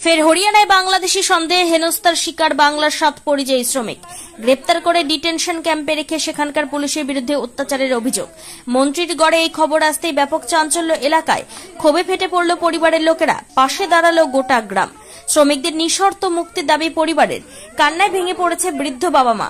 ফের হরিয়ানায় বাংলাদেশি সন্দেহে হেনস্থার শিকার বাংলার 7 পরিযায়ী শ্রমিক গ্রেপ্তার করে ডিটেনশন ক্যাম্পে রেখে সেখানকার পুলিশের বিরুদ্ধে অত্যাচারের অভিযোগ। মন্ত্রীর গড়ে এই খবর আসতেই ব্যাপক চাঞ্চল্য এলাকায়। ক্ষোভে ফেটে পড়ল পরিবারের লোকেরা, পাশে দাঁড়ালো গোটা গ্রাম। শ্রমিকদের নিঃশর্ত মুক্তির দাবি পরিবারের, কান্নায় ভেঙে পড়েছে বৃদ্ধ বাবা মা।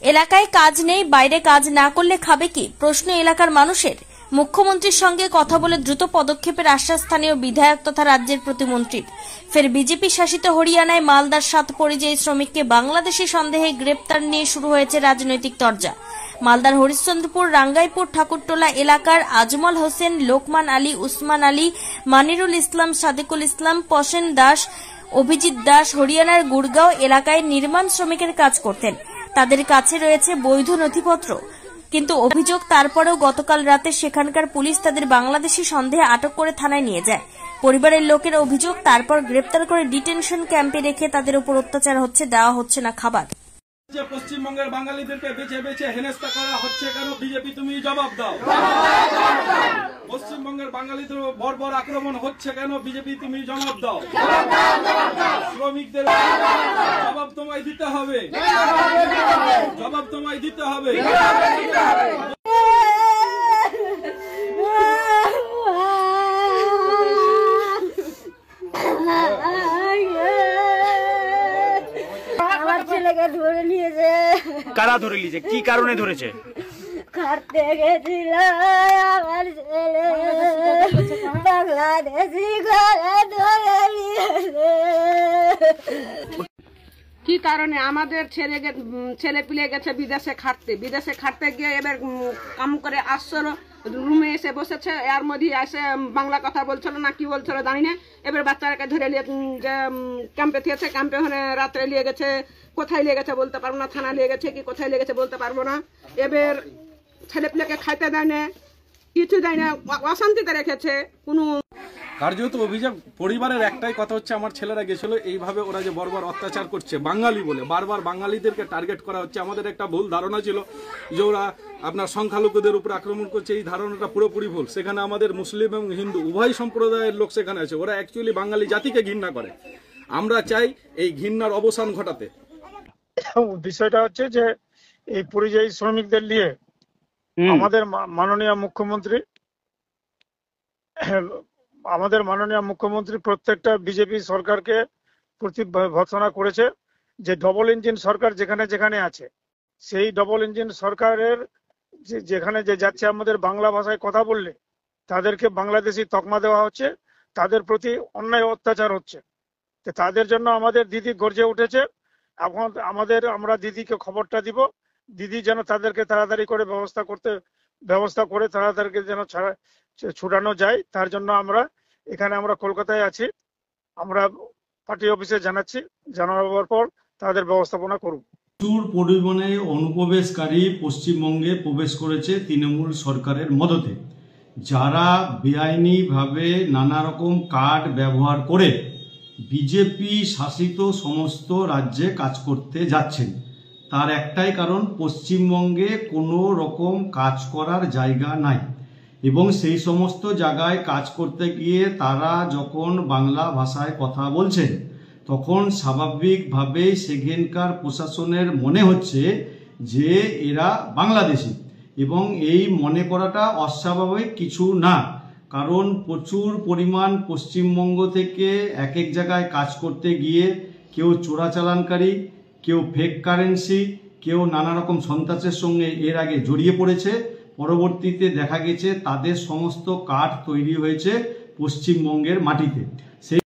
এলাকায় কাজ নেই, বাইরে কাজ না করলে খাবে কি, প্রশ্ন এলাকার মানুষের। মুখ্যমন্ত্রীর সঙ্গে কথা বলে দ্রুত পদক্ষেপের আশ্বাস স্থানীয় বিধায়ক তথা রাজ্যের প্রতিমন্ত্রীর। ফের বিজেপি শাসিত হরিয়ানায় মালদার 7 পরিযায়ী শ্রমিককে বাংলাদেশি সন্দেহে গ্রেপ্তার নিয়ে শুরু হয়েছে রাজনৈতিক তরজা। মালদার হরিশ্চন্দ্রপুর রাঙ্গাইপুর ঠাকুরটোলা এলাকার আজমল হোসেন, লোকমান আলী, উসমান আলী, মানিরুল ইসলাম, সাদিকুল ইসলাম, পশেন দাস, অভিজিৎ দাস হরিয়ানার গুড়গাঁও এলাকায় নির্মাণ শ্রমিকের কাজ করতেন। তাদের কাছে রয়েছে বৈধ নথিপত্র, কিন্তু অভিযোগ তারপরেও গতকাল রাতে সেখানকার পুলিশ তাদের বাংলাদেশি সন্দেহে আটক করে থানায় নিয়ে যায়। পরিবারের লোকের অভিযোগ, তারপর গ্রেপ্তার করে ডিটেনশন ক্যাম্পে রেখে তাদের উপর অত্যাচার হচ্ছে, দেওয়া হচ্ছে না খাবার। পশ্চিমবঙ্গের বাঙালিদেরকে বেছে বেছে হেনস্থা করা হচ্ছে কেন? বিজেপি তুমি জবাব দাও। পশ্চিমবঙ্গের বাঙালিদের বর্বর আক্রমণ হচ্ছে কেন? বিজেপি তুমি জবাব দাও। শ্রমিকদের জবাব তোমায় দিতে হবে, জবাব তোমায় দিতে হবে। ছেলেকে ধরে নিয়েছে। কারা ধরে নিয়েছে? কি কারণে ধরেছে? কাটতে গেছিল আমার ছেলে, বাংলাদেশি ঘরে ধরে নিয়েছে। কি কারণে? আমাদের ছেলে পিলে গেছে বিদেশে খাটতে গিয়ে এবার কাম করে আসছিল, রুমে এসে বসেছে, এর মধ্যে এসে বাংলা কথা বলছিল না কি বলছিল জানি না। এবার বাচ্চাটাকে ধরে নিয়ে যে ক্যাম্পে থিয়েছে, ক্যাম্পে ওখানে রাত্রে নিয়ে গেছে, কোথায় নিয়ে গেছে বলতে পারবো না, থানা নিয়ে গেছে কি কোথায় নিয়ে গেছে বলতে পারবো না। এবার ছেলে পিলেকে খাইতে দেয় না, কিছু দেয় না, অশান্তিতে রেখেছে। কোনো কার্যত অভিযোগ পরিবারের একটাই কথা হচ্ছে, আমার ছেলেরা গেছিল, এইভাবে ওরা যে বর্বর অত্যাচার করছে বাঙালি বলে, বারবার বাঙালিদেরকে টার্গেট করা হচ্ছে। আমাদের একটা ভুল ধারণা ছিল যে ওরা আপনার সংখ্যালঘুদের উপর আক্রমণ করছে, এই ধারণাটা পুরোপুরি ভুল। সেখানে আমাদের মুসলিম এবং হিন্দু উভয় সম্প্রদায়ের লোক সেখানে আছে। ওরা অ্যাকচুয়ালি বাঙালি জাতিকে ঘৃণা করে। আমরা চাই এই ঘৃণার অবসান ঘটাতে। বিষয়টা হচ্ছে যে এই পরিযায়ী শ্রমিকদের নিয়ে আমাদের মাননীয় মুখ্যমন্ত্রী প্রত্যেকটা বিজেপি সরকারকে প্রতি ভর্ৎসনা করেছে যে ডবল ইঞ্জিন সরকার যেখানে যেখানে আছে, সেই ডবল ইঞ্জিন সরকারের যেখানে যে যাচ্ছে আমাদের বাংলা ভাষায় কথা বললে তাদেরকে বাংলাদেশি তকমা দেওয়া হচ্ছে, তাদের প্রতি অন্যায় অত্যাচার হচ্ছে। তো তাদের জন্য আমাদের দিদি গর্জে উঠেছে। এখন আমরা দিদিকে খবরটা দিব, দিদি যেন তাদেরকে তাড়াতাড়ি করে ব্যবস্থা করে তাড়াতাড়ি যেন ছুটানো যায়। তার জন্য আমরা কলকাতায় আছি, আমরা পার্টি অফিসে জানানোর পর তাদের ব্যবস্থাপনা করব। প্রচুর পরিমাণে অনুপ্রবেশকারী পশ্চিমবঙ্গে প্রবেশ করেছে তৃণমূল সরকারের মদতে, যারা বেআইনিভাবে নানা রকম কার্ড ব্যবহার করে বিজেপি শাসিত সমস্ত রাজ্যে কাজ করতে যাচ্ছেন। তার একটাই কারণ, পশ্চিমবঙ্গে কোনো রকম কাজ করার জায়গা নাই, এবং সেই সমস্ত জায়গায় কাজ করতে গিয়ে তারা যখন বাংলা ভাষায় কথা বলছেন তখন স্বাভাবিকভাবেই সেখানকার প্রশাসনের মনে হচ্ছে যে এরা বাংলাদেশি, এবং এই মনে করাটা অস্বাভাবিক কিছু না। কারণ প্রচুর পরিমাণ পশ্চিমবঙ্গ থেকে এক এক জায়গায় কাজ করতে গিয়ে কেউ চোরাচালানকারী, কেউ ফেক কারেন্সি, কেউ নানা রকম সন্ত্রাসের সঙ্গে এর আগে জড়িয়ে পড়েছে। পরবর্তীতে দেখা গেছে তাদের সমস্ত কার্ড তৈরি হয়েছে পশ্চিমবঙ্গের মাটিতে।